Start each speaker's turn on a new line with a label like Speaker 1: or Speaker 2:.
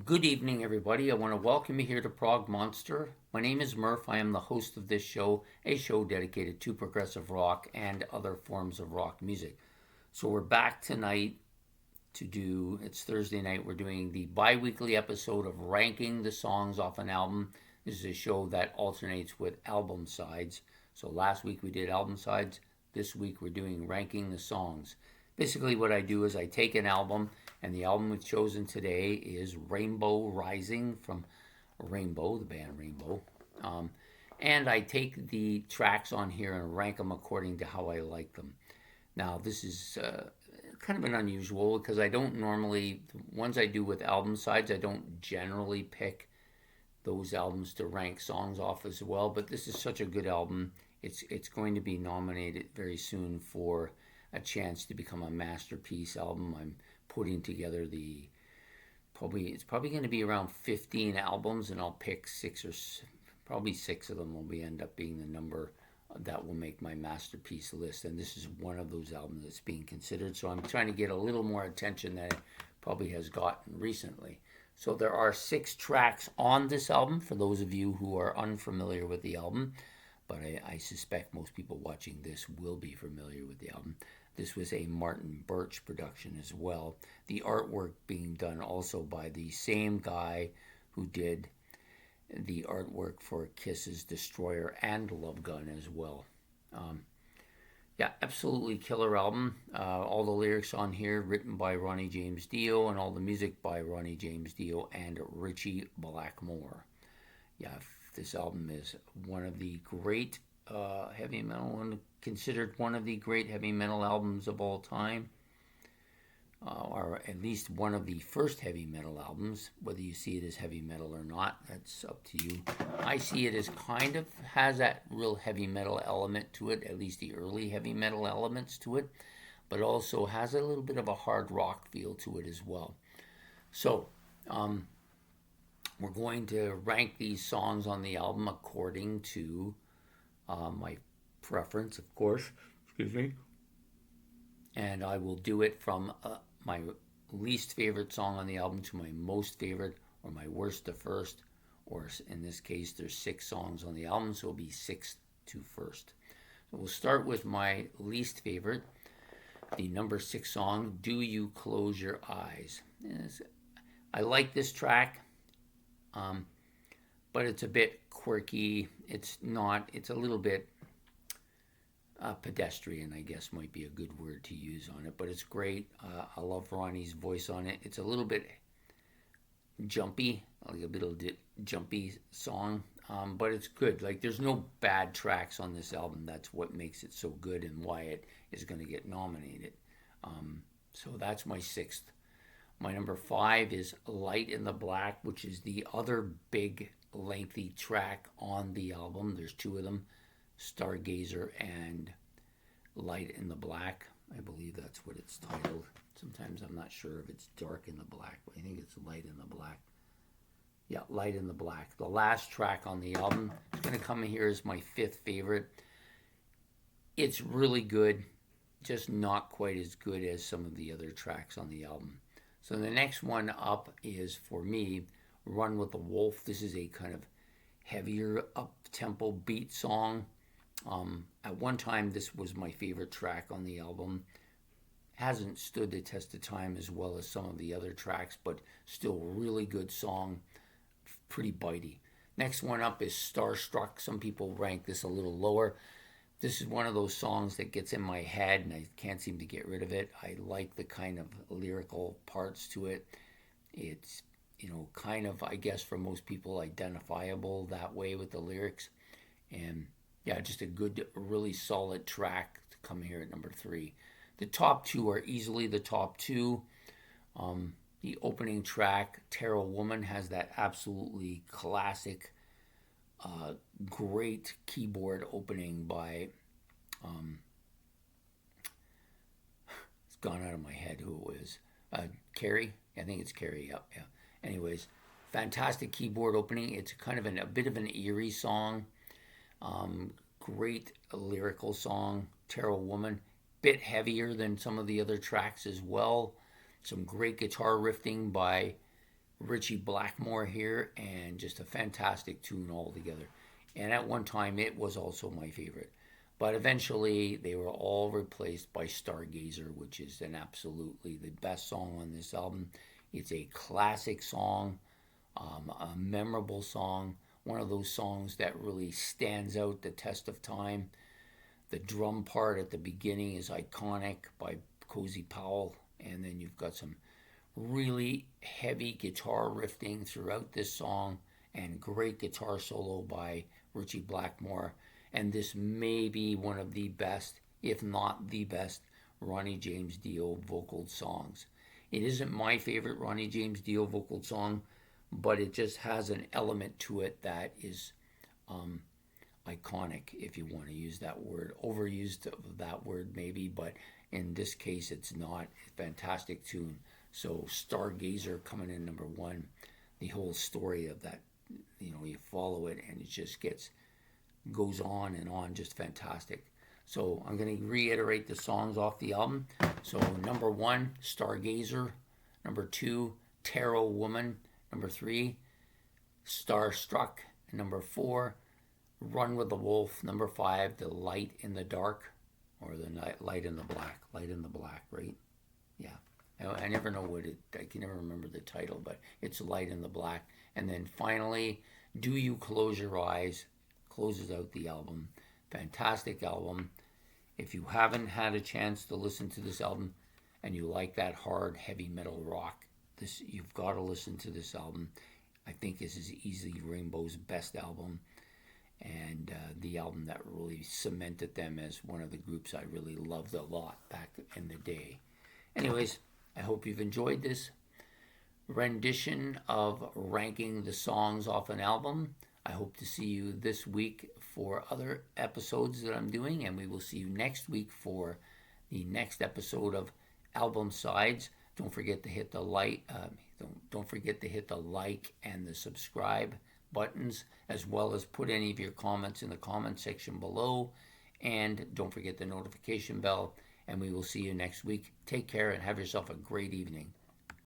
Speaker 1: Good evening, everybody. I want to welcome you here to Prog Monster. My name is Murph. I am the host of this show, a show dedicated to progressive rock and other forms of rock music. So we're back tonight it's Thursday night, we're doing the bi weekly episode of ranking the songs off an album. This is a show that alternates with album sides. So last week we did album sides. This week we're doing ranking the songs. Basically, what I do is I take an album, and the album we've chosen today is Rainbow Rising from Rainbow, the band Rainbow. Um, and I take the tracks on here and rank them according to how I like them. Now, this is kind of an unusual because I don't normally, the ones I do with album sides, I don't generally pick those albums to rank songs off as well. But this is such a good album. It's going to be nominated very soon for a chance to become a masterpiece album. I'm putting together it's probably going to be around 15 albums, and I'll pick probably six of them will end up being the number that will make my masterpiece list. And this is one of those albums that's being considered. So I'm trying to get a little more attention than it probably has gotten recently. So there are 6 tracks on this album for those of you who are unfamiliar with the album, but I suspect most people watching this will be familiar with the album. This was a Martin Birch production as well. The artwork being done also by the same guy who did the artwork for Kiss's Destroyer and Love Gun as well. Um, yeah, absolutely killer album. All the lyrics on here written by Ronnie James Dio, and all the music by Ronnie James Dio and Richie Blackmore. Yeah, this album is one of the great heavy metal, and considered one of the great heavy metal albums of all time, or at least one of the first heavy metal albums. Whether you see it as heavy metal or not, that's up to you. I see it as kind of has that real heavy metal element to it, at least the early heavy metal elements to it, but also has a little bit of a hard rock feel to it as well. So, we're going to rank these songs on the album according to my preference, of course. Excuse me. And I will do it from my least favorite song on the album to my most favorite, or my worst to first, or in this case, there's 6 songs on the album, so it'll be sixth to first. So we'll start with my least favorite, the number 6 song, Do You Close Your Eyes. I like this track, but it's a bit quirky. It's a little bit pedestrian, I guess might be a good word to use on it, but it's great. I love Ronnie's voice on it. It's a little bit jumpy, like a little jumpy song, but it's good. Like, there's no bad tracks on this album. That's what makes it so good and why it is going to get nominated. So that's my 6th. My number 5 is Light in the Black, which is the other big lengthy track on the album. There's 2 of them, Stargazer and Light in the Black. I believe that's what it's titled. Sometimes I'm not sure if it's Dark in the Black, but I think it's Light in the Black. Yeah, Light in the Black. The last track on the album is going to come in here as my 5th favorite. It's really good, just not quite as good as some of the other tracks on the album. So the next one up is, for me, Run with the Wolf. This is a kind of heavier up-tempo beat song. At one time, this was my favorite track on the album. Hasn't stood the test of time as well as some of the other tracks, but still really good song, pretty bitey. Next one up is Starstruck. Some people rank this a little lower. This is one of those songs that gets in my head and I can't seem to get rid of it. I like the kind of lyrical parts to it. It's, kind of, I guess, for most people, identifiable that way with the lyrics. And yeah, just a good, really solid track to come here at number 3. The top 2 are easily the top 2. The opening track, Terror Woman, has that absolutely classic, great keyboard opening by, it's gone out of my head who it was. Carrie? I think it's Carrie, yeah. Anyways, fantastic keyboard opening. It's kind of a bit of an eerie song. Great lyrical song, Terror Woman. Bit heavier than some of the other tracks as well. Some great guitar riffing by Richie Blackmore here, and just a fantastic tune altogether. And at one time, it was also my favorite. But eventually, they were all replaced by Stargazer, which is an absolutely the best song on this album. It's a classic song, a memorable song, one of those songs that really stands out the test of time. The drum part at the beginning is iconic by Cozy Powell, and then you've got some really heavy guitar riffing throughout this song and great guitar solo by Richie Blackmore. And this may be one of the best, if not the best, Ronnie James Dio vocal songs. It isn't my favorite Ronnie James Dio vocal song, but it just has an element to it that is iconic, if you want to use that word. Overused of that word maybe, but in this case it's not. Fantastic tune. So Stargazer coming in number one. The whole story of that, you follow it and it just goes on and on, just fantastic. So I'm going to reiterate the songs off the album. So number one, Stargazer. Number two, Tarot Woman. Number three, Starstruck. And number four, Run with the Wolf. Number five, The Light in the Dark, or The Light in the Black. Light in the Black, right? Yeah. I never know I can never remember the title, but it's Light in the Black. And then finally, Do You Close Your Eyes closes out the album. Fantastic album. If you haven't had a chance to listen to this album and you like that hard, heavy metal rock, you've got to listen to this album. I think this is easily Rainbow's best album, and the album that really cemented them as one of the groups I really loved a lot back in the day. Anyways, I hope you've enjoyed this rendition of ranking the songs off an album. I hope to see you this week for other episodes that I'm doing, and we will see you next week for the next episode of Album Sides. Don't forget to hit the don't forget to hit the like and the subscribe buttons, as well as put any of your comments in the comment section below, and don't forget the notification bell. And we will see you next week. Take care and have yourself a great evening.